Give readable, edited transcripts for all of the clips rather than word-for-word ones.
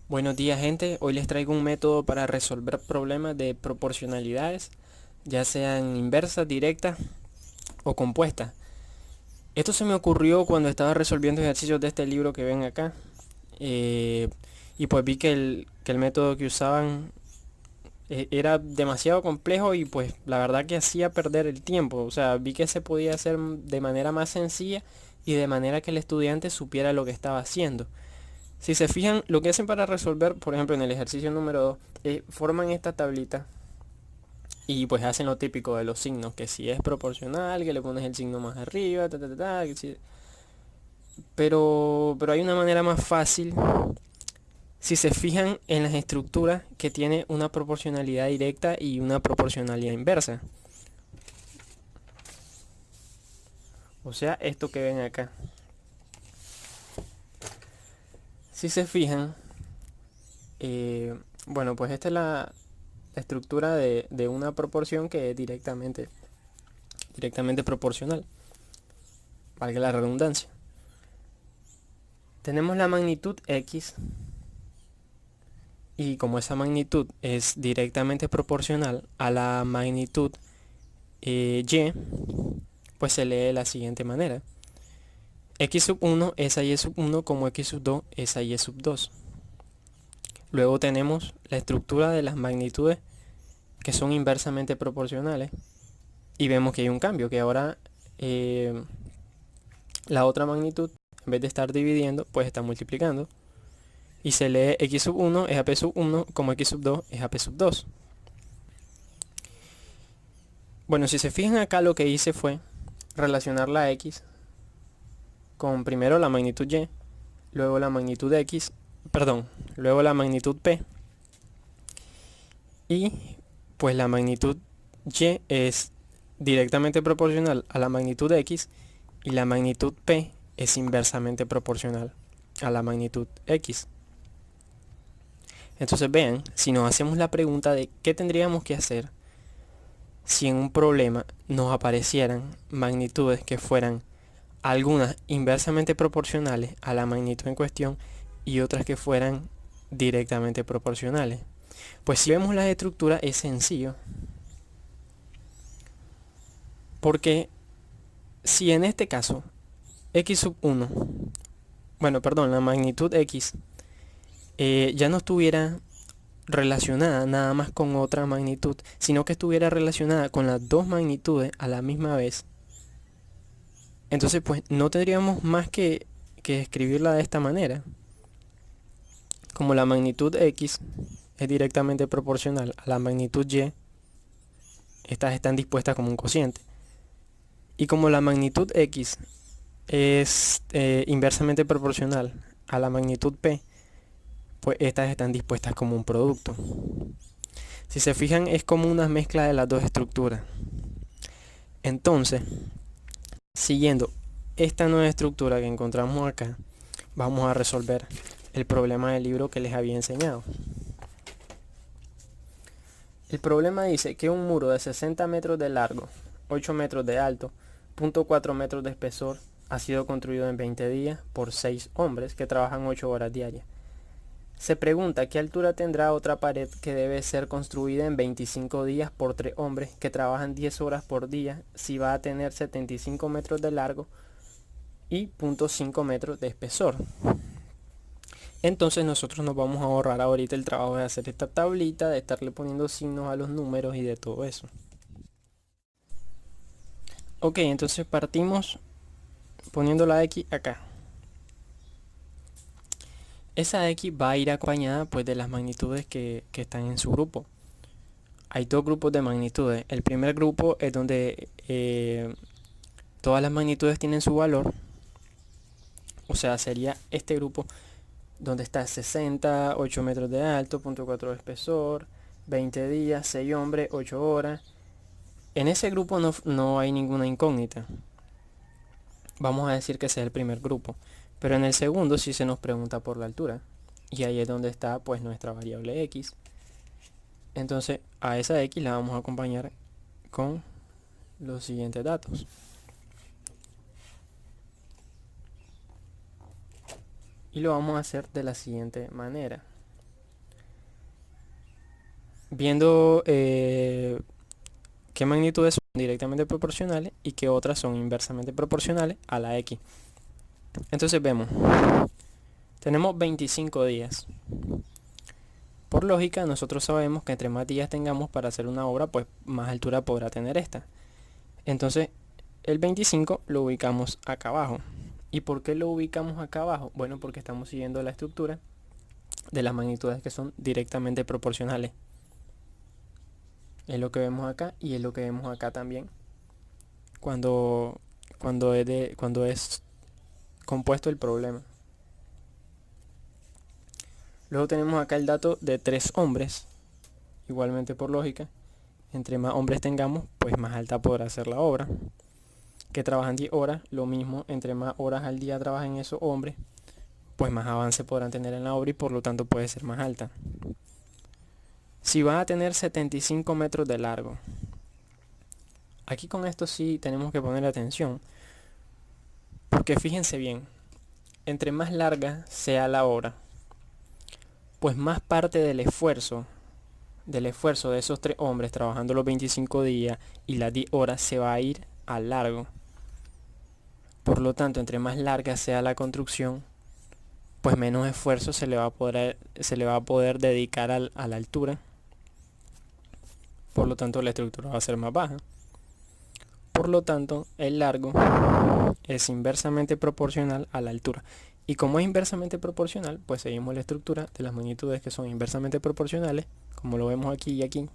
Buenos días, gente. Hoy les traigo un método para resolver problemas de proporcionalidades, ya sean inversas, directas o compuestas. Esto se me ocurrió cuando estaba resolviendo ejercicios de este libro que ven acá. eh, y pues vi que el método que usaban era demasiado complejo y pues la verdad que hacía perder el tiempo. O sea, vi que se podía hacer de manera más sencilla y de manera que el estudiante supiera lo que estaba haciendo. Si se fijan, lo que hacen para resolver, por ejemplo, en el ejercicio número 2, forman esta tablita y pues hacen lo típico de los signos, que si es proporcional, que le pones el signo más arriba, pero hay una manera más fácil. Si se fijan en las estructuras que tiene una proporcionalidad directa y una proporcionalidad inversa. O sea, esto que ven acá. Si se fijan, bueno, pues esta es la estructura de una proporción que es directamente proporcional, valga la redundancia. Tenemos la magnitud X y como esa magnitud es directamente proporcional a la magnitud Y, pues se lee de la siguiente manera. X sub 1 es a Y sub 1 como X sub 2 es a Y sub 2. Luego tenemos la estructura de las magnitudes que son inversamente proporcionales y vemos que hay un cambio, que ahora eh, la otra magnitud, en vez de estar dividiendo, pues está multiplicando. Y se lee X sub 1 es a P sub 1 como X sub 2 es a P sub 2. Bueno, si se fijan acá, lo que hice fue relacionar la X con primero la magnitud Y, luego la magnitud X, perdón, luego la magnitud P, y pues la magnitud Y es directamente proporcional a la magnitud X y la magnitud P es inversamente proporcional a la magnitud X. Entonces vean, si nos hacemos la pregunta de qué tendríamos que hacer si en un problema nos aparecieran magnitudes que fueran algunas inversamente proporcionales a la magnitud en cuestión y otras que fueran directamente proporcionales. Pues si vemos la estructura es sencillo, porque si en este caso x sub 1, bueno, perdón, la magnitud x ya no estuviera relacionada nada más con otra magnitud, sino que estuviera relacionada con las dos magnitudes a la misma vez, entonces pues no tendríamos más que escribirla de esta manera. Como la magnitud x es directamente proporcional a la magnitud y, estas están dispuestas como un cociente. Y como la magnitud x es inversamente proporcional a la magnitud p, pues estas están dispuestas como un producto. Si se fijan, es como una mezcla de las dos estructuras. Entonces, siguiendo esta nueva estructura que encontramos acá, vamos a resolver el problema del libro que les había enseñado. El problema dice que un muro de 60 metros de largo, 8 metros de alto, 0.4 metros de espesor, ha sido construido en 20 días por 6 hombres que trabajan 8 horas diarias. Se pregunta qué altura tendrá otra pared que debe ser construida en 25 días por 3 hombres que trabajan 10 horas por día, si va a tener 75 metros de largo y 0.5 metros de espesor. Entonces nosotros nos vamos a ahorrar ahorita el trabajo de hacer esta tablita, de estarle poniendo signos a los números y de todo eso. Ok, entonces partimos poniendo la X acá. Esa X va a ir acompañada pues de las magnitudes que están en su grupo. Hay dos grupos de magnitudes. El primer grupo es donde todas las magnitudes tienen su valor. O sea, sería este grupo donde está 60, 8 metros de alto, 0.4 de espesor, 20 días, 6 hombres, 8 horas. En ese grupo no hay ninguna incógnita. Vamos a decir que ese es el primer grupo. Pero en el segundo sí se nos pregunta por la altura. Y ahí es donde está pues nuestra variable x. Entonces a esa x la vamos a acompañar con los siguientes datos. Y lo vamos a hacer de la siguiente manera. viendo qué magnitudes son directamente proporcionales y qué otras son inversamente proporcionales a la X. Entonces vemos, tenemos 25 días. Por lógica, nosotros sabemos que entre más días tengamos para hacer una obra, pues más altura podrá tener esta. Entonces, el 25 lo ubicamos acá abajo. ¿Y por qué lo ubicamos acá abajo? Bueno, porque estamos siguiendo la estructura de las magnitudes que son directamente proporcionales. Es lo que vemos acá y es lo que vemos acá también. Cuando, cuando es compuesto el problema. Luego tenemos acá el dato de 3 hombres. Igualmente por lógica, entre más hombres tengamos, pues más alta podrá ser la obra. Que trabajan 10 horas, lo mismo, entre más horas al día trabajen esos hombres, pues más avance podrán tener en la obra y por lo tanto puede ser más alta. Si van a tener 75 metros de largo, aquí con esto sí tenemos que poner atención, porque fíjense bien, entre más larga sea la obra, pues más parte del esfuerzo de esos 3 hombres trabajando los 25 días y las 10 horas se va a ir al largo. Por lo tanto, entre más larga sea la construcción, pues menos esfuerzo se le va a poder dedicar a la altura. Por lo tanto, la estructura va a ser más baja. Por lo tanto, el largo es inversamente proporcional a la altura. Y como es inversamente proporcional, pues seguimos la estructura de las magnitudes que son inversamente proporcionales, como lo vemos aquí y aquí,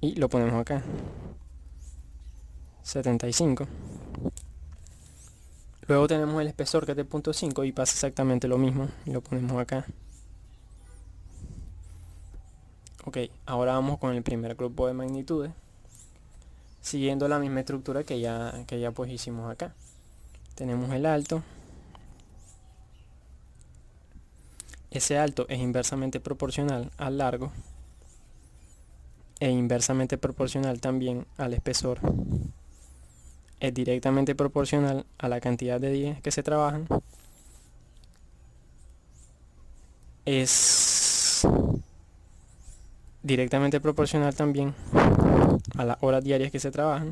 y lo ponemos acá. 75. Luego tenemos el espesor que es de 0.5 y pasa exactamente lo mismo, y lo ponemos acá. Ok, ahora vamos con el primer grupo de magnitudes, siguiendo la misma estructura que ya pues hicimos acá. Tenemos el alto. Ese alto es inversamente proporcional al largo e inversamente proporcional también al espesor. Es directamente proporcional a la cantidad de días que se trabajan. Es directamente proporcional también a las horas diarias que se trabajan.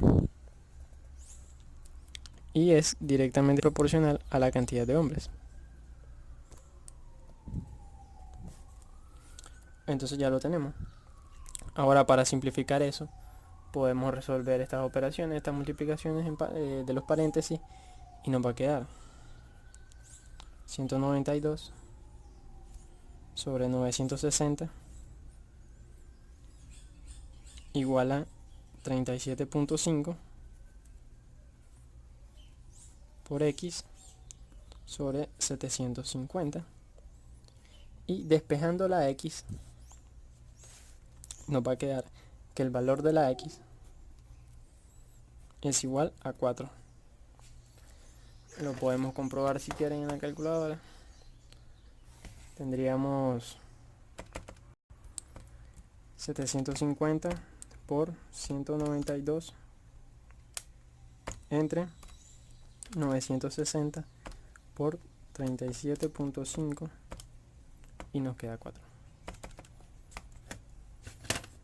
Y es directamente proporcional a la cantidad de hombres. Entonces ya lo tenemos. Ahora, para simplificar eso, podemos resolver estas operaciones, estas multiplicaciones de los paréntesis, y nos va a quedar 192 sobre 960 igual a 37.5 por X sobre 750. Y despejando la X, nos va a quedar que el valor de la X es igual a 4. Lo podemos comprobar si quieren en la calculadora. Tendríamos 750 por 192 entre 960 por 37.5 y nos queda 4.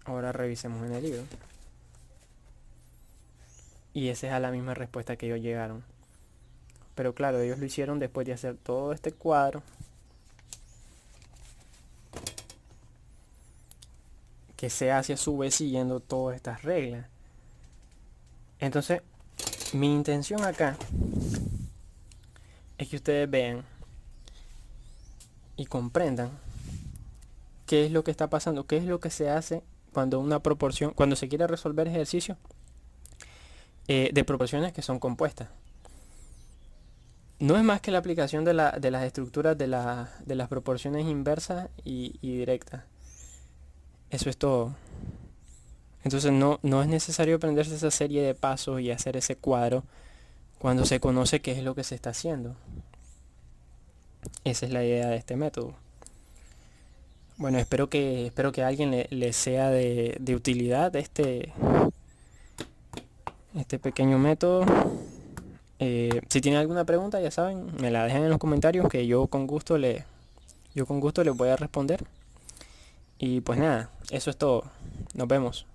Ahora revisemos en el libro. Y esa es a la misma respuesta que ellos llegaron. Pero claro, ellos lo hicieron después de hacer todo este cuadro, que se hace a su vez siguiendo todas estas reglas. Entonces, mi intención acá es que ustedes vean y comprendan qué es lo que está pasando, qué es lo que se hace cuando una proporción, cuando se quiere resolver ejercicios de proporciones que son compuestas. No es más que la aplicación de las estructuras de las proporciones inversas y directas. Eso es todo. Entonces no es necesario aprenderse esa serie de pasos y hacer ese cuadro cuando se conoce qué es lo que se está haciendo. Esa es la idea de este método. Bueno, espero que a alguien le sea de utilidad este pequeño método. Si tienen alguna pregunta, ya saben, me la dejan en los comentarios que yo con gusto les voy a responder. Y pues nada, eso es todo. Nos vemos.